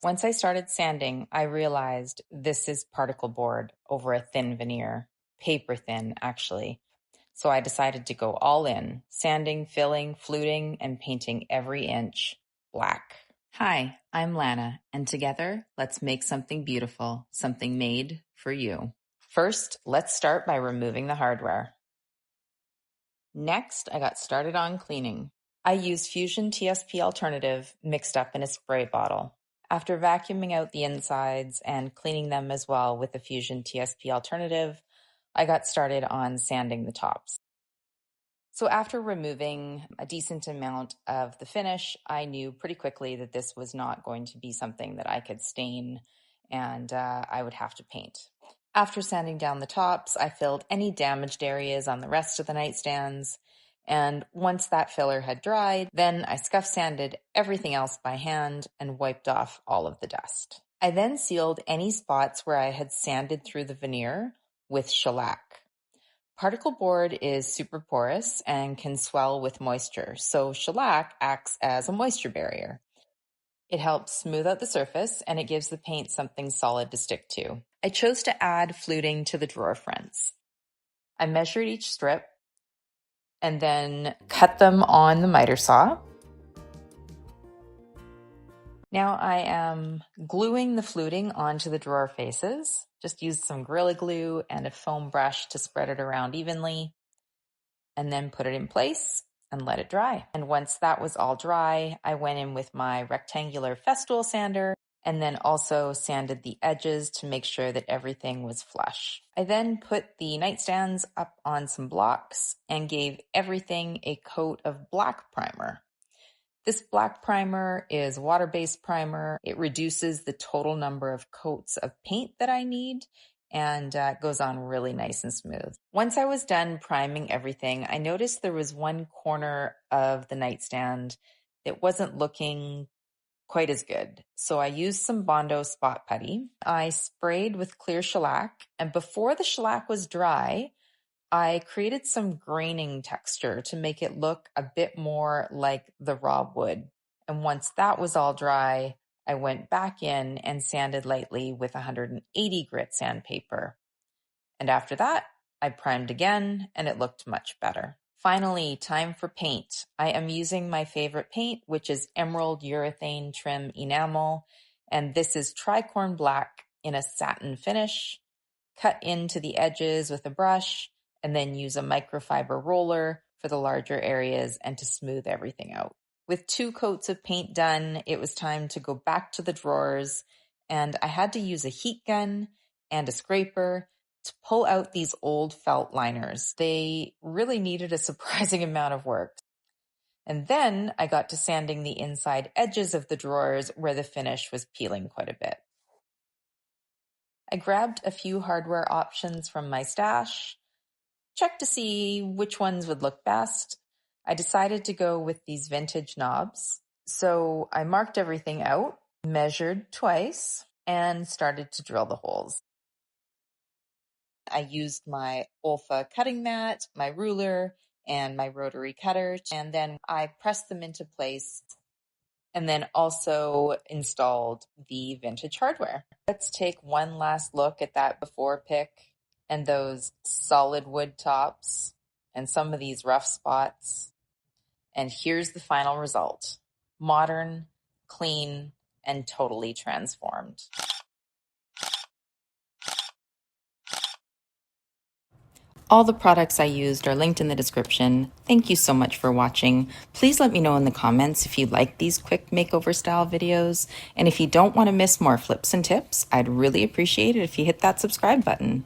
Once I started sanding, I realized this is particle board over a thin veneer, paper thin actually. So I decided to go all in, sanding, filling, fluting, and painting every inch black. Hi, I'm Lana, and together, let's make something beautiful, something made for you. First, let's start by removing the hardware. Next, I got started on cleaning. I used Fusion TSP Alternative mixed up in a spray bottle. After vacuuming out the insides and cleaning them as well with the Fusion TSP Alternative, I got started on sanding the tops. So after removing a decent amount of the finish, I knew pretty quickly that this was not going to be something that I could stain and I would have to paint. After sanding down the tops, I filled any damaged areas on the rest of the nightstands. And once that filler had dried, then I scuff sanded everything else by hand and wiped off all of the dust. I then sealed any spots where I had sanded through the veneer with shellac. Particle board is super porous and can swell with moisture, so shellac acts as a moisture barrier. It helps smooth out the surface and it gives the paint something solid to stick to. I chose to add fluting to the drawer fronts. I measured each strip and then cut them on the miter saw. Now I am gluing the fluting onto the drawer faces. Just used some Gorilla Glue and a foam brush to spread it around evenly, and then put it in place and let it dry. And once that was all dry, I went in with my rectangular Festool sander and then also sanded the edges to make sure that everything was flush. I then put the nightstands up on some blocks and gave everything a coat of black primer. This black primer is water-based primer. It reduces the total number of coats of paint that I need and goes on really nice and smooth. Once I was done priming everything, I noticed there was one corner of the nightstand that wasn't looking quite as good. So I used some Bondo spot putty. I sprayed with clear shellac, and before the shellac was dry, I created some graining texture to make it look a bit more like the raw wood. And once that was all dry, I went back in and sanded lightly with 180 grit sandpaper. And after that, I primed again and it looked much better. Finally, time for paint. I am using my favorite paint, which is Emerald Urethane Trim Enamel. And this is Tricorn Black in a satin finish. Cut into the edges with a brush and then use a microfiber roller for the larger areas and to smooth everything out. With 2 coats of paint done, it was time to go back to the drawers, and I had to use a heat gun and a scraper to pull out these old felt liners. They really needed a surprising amount of work. And then I got to sanding the inside edges of the drawers where the finish was peeling quite a bit. I grabbed a few hardware options from my stash, checked to see which ones would look best. I decided to go with these vintage knobs. So I marked everything out, measured twice, and started to drill the holes. I used my Olfa cutting mat, my ruler, and my rotary cutter, and then I pressed them into place and then also installed the vintage hardware. Let's take one last look at that before pick and those solid wood tops and some of these rough spots. And here's the final result: modern, clean, and totally transformed. All the products I used are linked in the description. Thank you so much for watching. Please let me know in the comments if you like these quick makeover style videos. And if you don't want to miss more flips and tips, I'd really appreciate it if you hit that subscribe button.